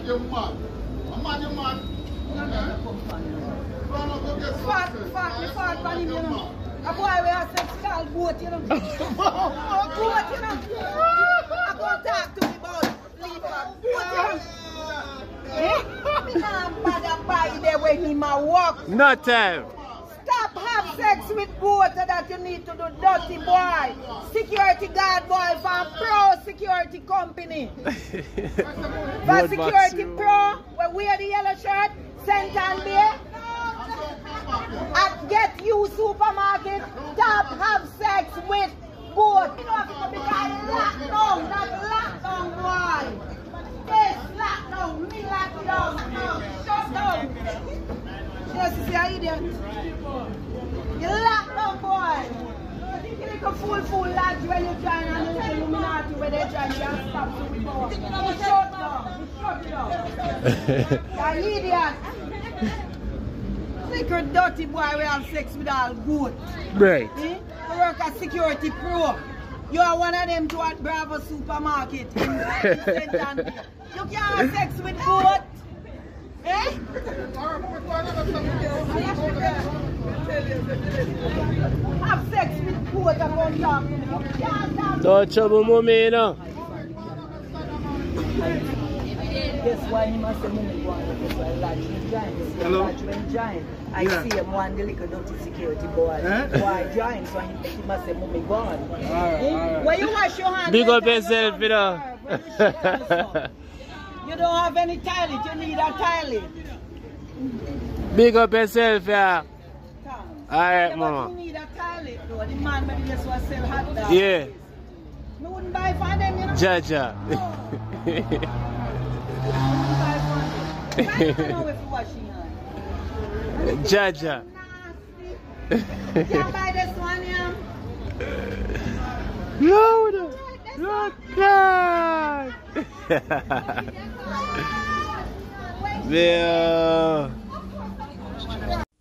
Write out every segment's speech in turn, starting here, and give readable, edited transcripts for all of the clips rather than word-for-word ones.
you're mad. I'm mad, you're mad. Fat, you know. A boy we have sex called boat, you know. Boat, you know. I go talk to me about leave a boat. Me can't bother buy there when he ma walk. No time. Stop have sex with boat that you need to do dirty boy. Security guard boy from Pro Security Company. For Security Pro, we wear the yellow shirt, St. Ann Bay. At Get You Supermarket, stop have sex with boat. You know if it's because lockdown, not lockdown boy. This lockdown, me lockdown, no, shut down. Yes, you see an idiot. You lockdown boy. You think a fool lad when you try and you little Illuminati where they try to stop superpower. You shut down. You shut down. You're an idiot. Like a dirty boy we have sex with all good. Right. You work at Security Pro. You are one of them to at Bravo Supermarket in St. Ann. You can't have sex with good. Eh? Have sex with good and go talk to me. Don't trouble mommy, you know. Guess why he must have moved one? Because I like him giant. Hello? Giant. I see him one the little dirty security boy. Why giant? So he must have moved one. Alright. When you wash your hands, big up yourself, you know. You don't have any toilet, you need a toilet. Big up yourself, yeah. Alright, mama. You need a toilet though. The man maybe just want to sell hot dogs. Yeah. Me wouldn't buy for them, you know. Jaja. Jaja. Can't buy this one, yeah. Load. Look God. Yeah.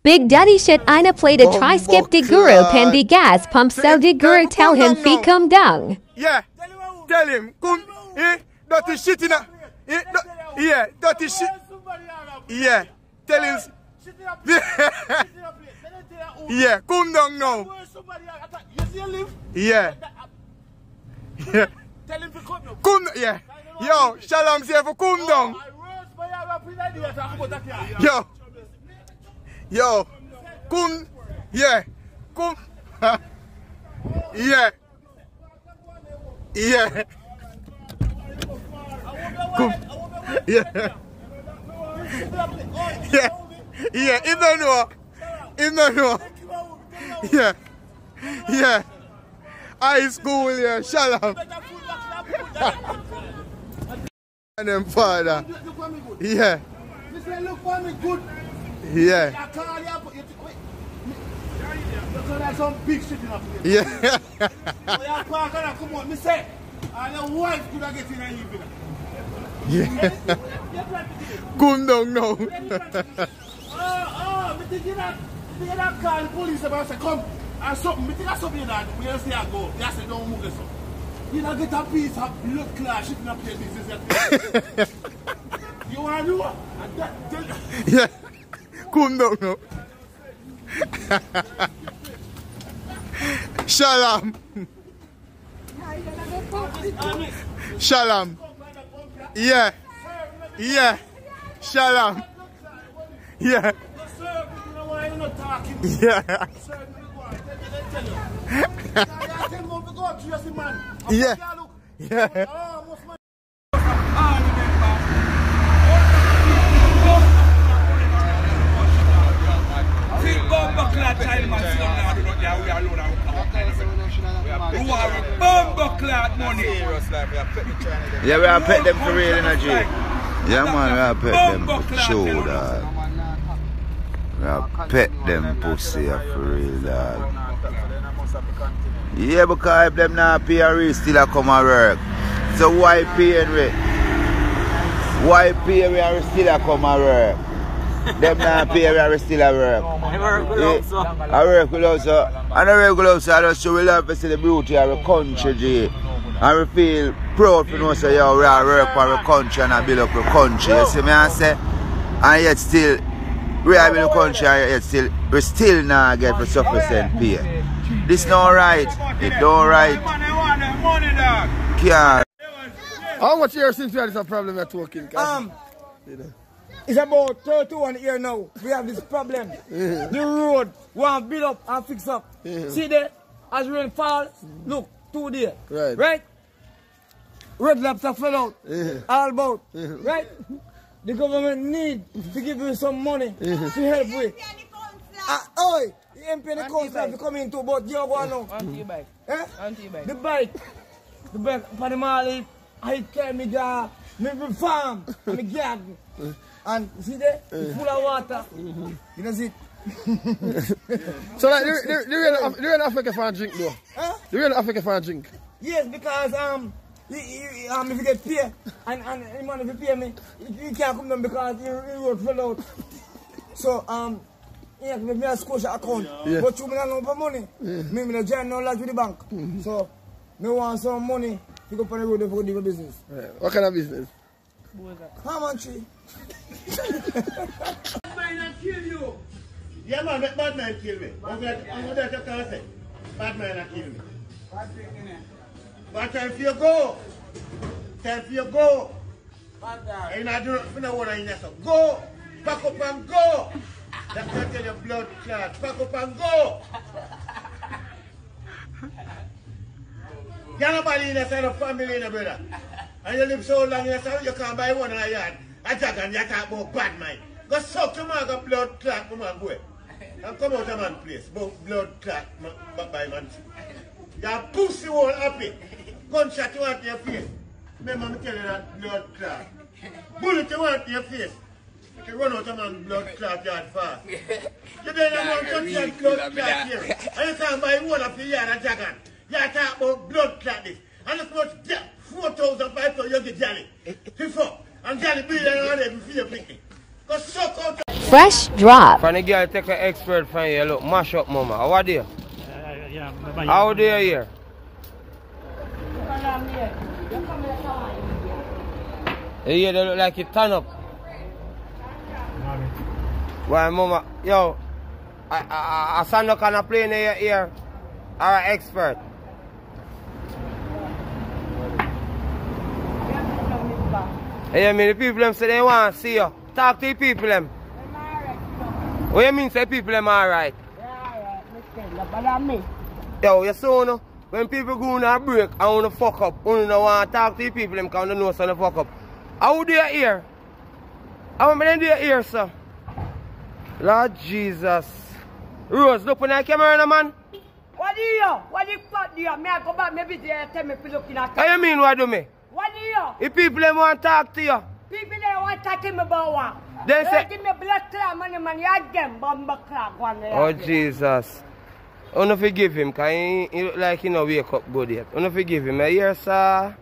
Big Daddy shit Ina played a tri-skip de guru pen the gas pump so de guru tell him fee come down. Yeah. Tell him come dirty shit in a yeah, dirty shit. Yeah. Tell him yeah, come down now. Yeah. Yeah. Tell him to come now. Come yeah. Yo, Shalom say for come down. Yo. Yo. Come. Yeah. Come. Yeah. Yeah. Come. Yeah. Yeah. Yeah. Him don't know. Him don't know. Yeah. Yeah. High school, yeah. Shalom. And them father. Yeah. Look for me good. Yeah. There's some big shit in up Yeah. here. Come on, me say. And your wife could have get in an evening. Yeah. Come down now. Me thinking that call the police about say come and something. Me think that's something that we just say I go. They say don't move this up. You don't get a piece of blood clash shit in up here. This is you want to know? Yeah. Come down now. Shalom. Shalom. Yeah. Yeah. Shalom. Yeah. Yeah. Yeah. Yeah. Yeah, we have pet them for real energy. Yeah man, we have pet them for sure, dog. We have pet them pussy for real, dog. Yeah, because if them not pay a rate, still a come and work. So why pay we? Why pay we are still a come and work? Them not pay we are still a work. I work with us, I work with us, and I work with us, I just show we love to see the beauty of the country, G. And we feel proud to know say yo, we are work for our country and I build up our country. You see me I say? And yet still we are building the country and yet still we still not get for sufficient pay. This not right. It don't right. Can't. How much years since we had this problem at working? It's about 31 years now. We have this problem. The road want build up and fix up. See there, as rain fall, look, 2 days. Right? Red lobster fell out. All about. Right? The government need to give you some money to help with. Oi, the MP and the council have to come in too, but you're going now. Onto your bike. Eh? Onto your bike. The bike for the mall, I carry me there, me farm, and me garden. And see there, it's full of water. You know see? So like, you're in Africa for a drink though? Huh? You're in Africa for a drink? Yes, because if you get paid, and the man if you pay me, you can't come down because you road fell out. So yeah, me a Scotia account, but you me not know for money. Me no join no lodge with the bank. So me want some money to go on the road for do business. What kind of business? How much? Bad man kill you. Yeah man, make bad man kill me. I'm gonna say. Bad man kill me. But time for you go. Time for you go. And I do not want to so go. Pack up and go. That's what I tell you, blood clot. Pack up and go. You're nobody in the side of family, in brother. And you live so long in the side, you can't buy one in a yard. I talk and you talk about bad mind. Go suck your man, go blood clot, come on, boy. And come out of man place, blood clot, by man. You're pussy all happy. Gunshot you want in your face. Remember me tell you that blood clot. Bullet you want in your face. You run out of man blood clot yard fast. You don't want to touch that blood clot here. And you can't buy one of the yard and jagan. You talk about blood clot this. And it's much 4,500 you get Johnny. Before. And Johnny be there all day before you pick it. Go suck out. Fresh drop. From the girl take an expert from you, look, mash up mama. How are you? How are you here? Yeah, they look like you turn up. Why, mama? Yo, I stand up on a plane in your ear. Or an expert. Hey, I mean, the people them say they want to see you. Talk to the people them. What you mean say people them alright? Yo, you saw no? When people go on a break and want to fuck up, you don't want to talk to the people them because they know so they fuck up. How do you hear? How many do you hear, sir? Lord Jesus. Rose, look on the camera, man. What do you? What do you do? May I go back maybe there tell me to look in at How you mean what do me? What do you? If people them want to talk to you. People they want to talk to me about what? They say give me blood clot money man, you had them bomber clock one day. Oh Jesus. I don't forgive him because he look like he no wake up good yet. I don't forgive him. I hear, sir.